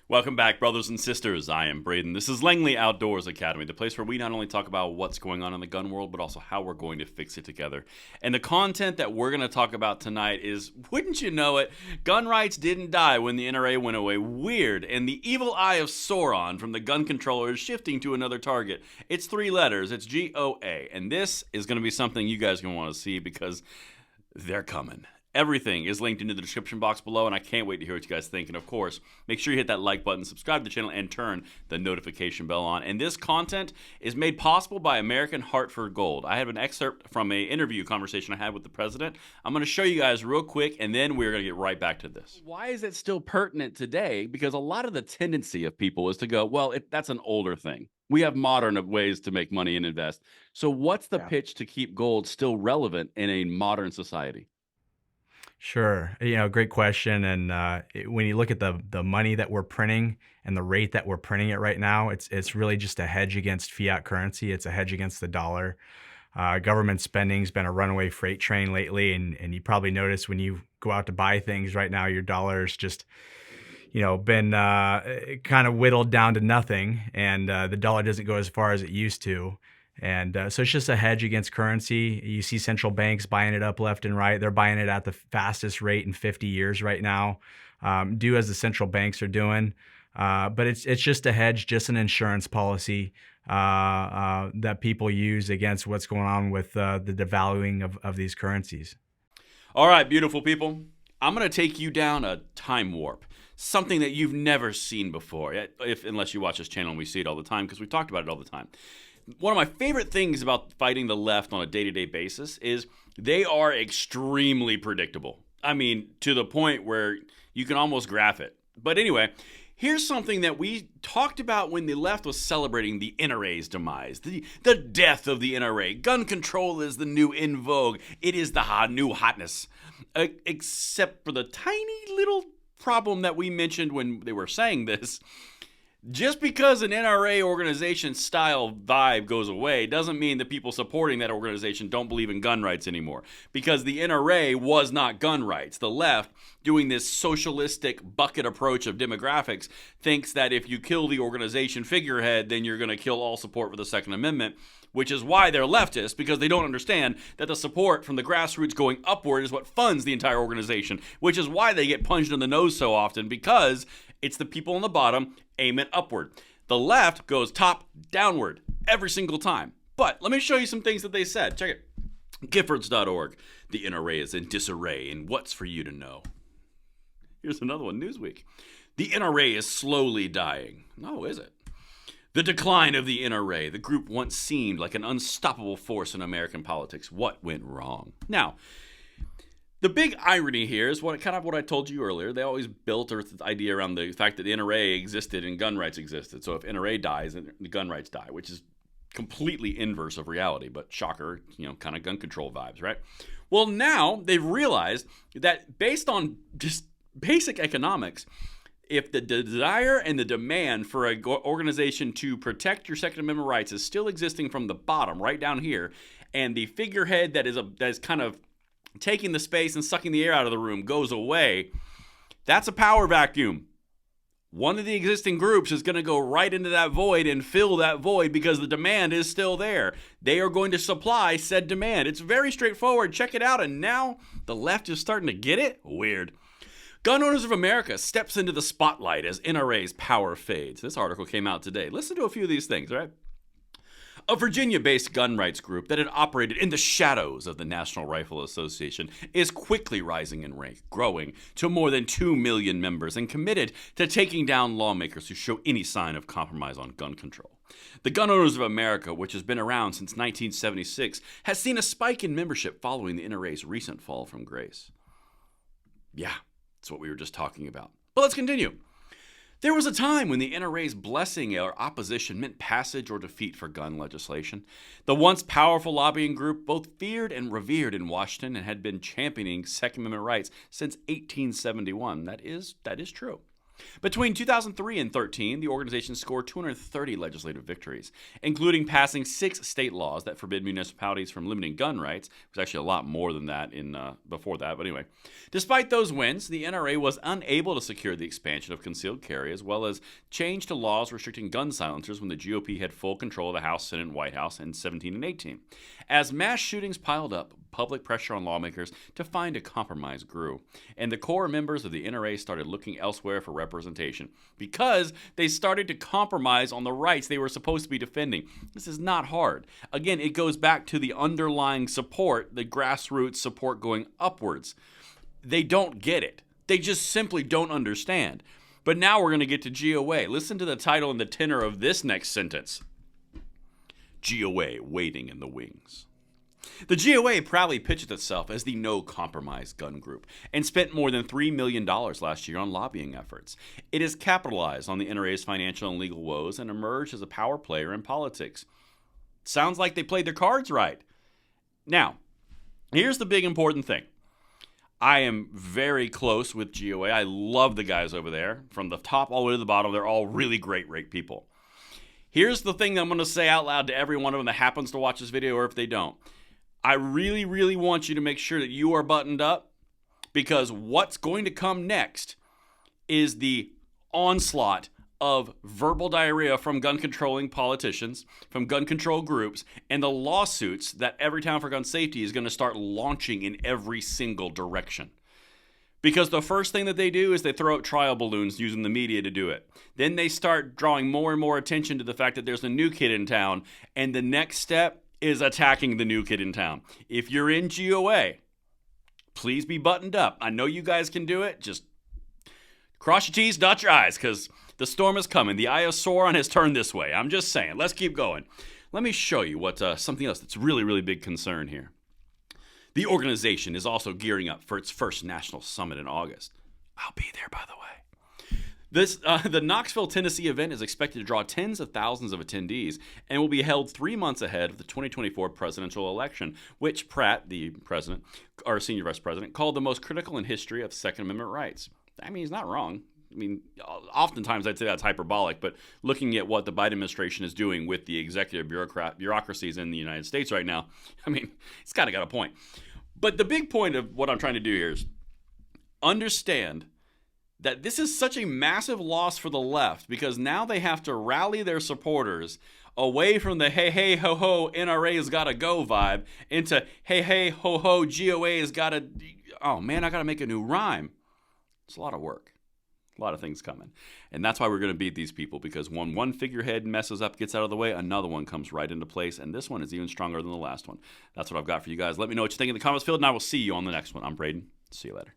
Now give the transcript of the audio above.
Welcome back, brothers and sisters. I am Braden. This is Langley Outdoors Academy, the place where we not only talk about what's going on in the gun world, but also how we're going to fix it together. And the content that we're going to talk about tonight is, wouldn't you know it, gun rights didn't die when the NRA went away. Weird. And the evil eye of Sauron from the gun controller is shifting to another target. It's 3 letters. It's GOA. And this is going to be something you guys are going to want to see because they're coming. Everything is linked into the description box below, and I can't wait to hear what you guys think. And of course, make sure you hit that like button, subscribe to the channel, and turn the notification bell on. And this content is made possible by American Heart for Gold. I have an excerpt from an interview conversation I had with the president. I'm going to show you guys real quick, and then we're going to get right back to this. Why is it still pertinent today? Because a lot of the tendency of people is to go, well, that's an older thing. We have modern ways to make money and invest. So what's the pitch to keep gold still relevant in a modern society? Sure. Great question. And when you look at the money that we're printing and the rate that we're printing it right now, it's really just a hedge against fiat currency. It's a hedge against the dollar. Government spending's been a runaway freight train lately, and you probably notice when you go out to buy things right now, your dollar's just been kind of whittled down to nothing, and the dollar doesn't go as far as it used to. And so it's just a hedge against currency. You see central banks buying it up left and right. They're buying it at the fastest rate in 50 years right now. Do as the central banks are doing. But it's just a hedge, just an insurance policy that people use against what's going on with the devaluing of these currencies. All right, beautiful people. I'm going to take you down a time warp. Something that you've never seen before, unless you watch this channel and we see it all the time because we talked about it all the time. One of my favorite things about fighting the left on a day-to-day basis is they are extremely predictable. I mean, to the point where you can almost graph it. But anyway, here's something that we talked about when the left was celebrating the NRA's demise, the death of the NRA. Gun control is the new in vogue. It is the new hotness. Except for the tiny little problem that we mentioned when they were saying this. Just because an NRA organization style vibe goes away doesn't mean that people supporting that organization don't believe in gun rights anymore. Because the NRA was not gun rights. The left, doing this socialistic bucket approach of demographics, thinks that if you kill the organization figurehead, then you're going to kill all support for the Second Amendment, which is why they're leftists, because they don't understand that the support from the grassroots going upward is what funds the entire organization, which is why they get punched in the nose so often, because it's the people on the bottom aim it upward. The left goes top downward every single time. But let me show you some things that they said. Check it. Giffords.org. The NRA is in disarray, and what's for you to know? Here's another one, Newsweek. The NRA is slowly dying. Oh, is it? The decline of the NRA. The group once seemed like an unstoppable force in American politics. What went wrong? Now, the big irony here is what I told you earlier. They always built the idea around the fact that the NRA existed and gun rights existed. So if NRA dies, then the gun rights die, which is completely inverse of reality. But shocker, kind of gun control vibes, right? Well, now they've realized that based on just basic economics, if the desire and the demand for an organization to protect your Second Amendment rights is still existing from the bottom, right down here, and the figurehead that is kind of taking the space and sucking the air out of the room goes away, that's a power vacuum. One of the existing groups is going to go right into that void and fill that void because the demand is still there. They are going to supply said demand. It's very straightforward. Check it out. And now the left is starting to get it? Weird. Gun Owners of America steps into the spotlight as NRA's power fades. This article came out today. Listen to a few of these things, all right? A Virginia-based gun rights group that had operated in the shadows of the National Rifle Association is quickly rising in rank, growing to more than 2 million members and committed to taking down lawmakers who show any sign of compromise on gun control. The Gun Owners of America, which has been around since 1976, has seen a spike in membership following the NRA's recent fall from grace. Yeah, that's what we were just talking about. But let's continue. There was a time when the NRA's blessing or opposition meant passage or defeat for gun legislation. The once powerful lobbying group both feared and revered in Washington and had been championing Second Amendment rights since 1871. That is true. Between 2003 and 13, the organization scored 230 legislative victories, including passing 6 state laws that forbid municipalities from limiting gun rights. It was actually a lot more than that before that, but anyway. Despite those wins, the NRA was unable to secure the expansion of concealed carry, as well as change to laws restricting gun silencers when the GOP had full control of the House, Senate, and White House in 17 and 18. As mass shootings piled up, public pressure on lawmakers to find a compromise grew, and the core members of the NRA started looking elsewhere for representation because they started to compromise on the rights they were supposed to be defending. This is not hard. Again, it goes back to the underlying support, the grassroots support going upwards. They don't get it. They just simply don't understand. But now we're going to get to GOA. Listen to the title and the tenor of this next sentence. GOA waiting in the wings. The GOA proudly pitches itself as the no-compromise gun group and spent more than $3 million last year on lobbying efforts. It has capitalized on the NRA's financial and legal woes and emerged as a power player in politics. Sounds like they played their cards right. Now, here's the big important thing. I am very close with GOA. I love the guys over there. From the top all the way to the bottom, they're all really great people. Here's the thing that I'm going to say out loud to every one of them that happens to watch this video, or if they don't. I really want you to make sure that you are buttoned up, because what's going to come next is the onslaught of verbal diarrhea from gun-controlling politicians, from gun control groups, and the lawsuits that Everytown for Gun Safety is going to start launching in every single direction. Because the first thing that they do is they throw up trial balloons using the media to do it. Then they start drawing more and more attention to the fact that there's a new kid in town, and the next step is attacking the new kid in town. If you're in GOA, please be buttoned up. I know you guys can do it. Just cross your T's, dot your I's, because the storm is coming. The eye of Sauron has turned this way. I'm just saying. Let's keep going. Let me show you what something else that's really big concern here. The organization is also gearing up for its first national summit in August. I'll be there, by the way. The Knoxville, Tennessee event is expected to draw tens of thousands of attendees and will be held 3 months ahead of the 2024 presidential election, which Pratt, the president, or senior vice president, called the most critical in history of Second Amendment rights. I mean, he's not wrong. I mean, oftentimes I'd say that's hyperbolic, but looking at what the Biden administration is doing with the executive bureaucracies in the United States right now, I mean, it's got a point. But the big point of what I'm trying to do here is understand that this is such a massive loss for the left, because now they have to rally their supporters away from the hey ho ho NRA's gotta go vibe into hey ho ho GOA's gotta, oh man, I gotta make a new rhyme. It's a lot of work. A lot of things coming. And that's why we're going to beat these people, because when one figurehead messes up, gets out of the way, another one comes right into place. And this one is even stronger than the last one. That's what I've got for you guys. Let me know what you think in the comments field, and I will see you on the next one. I'm Braden. See you later.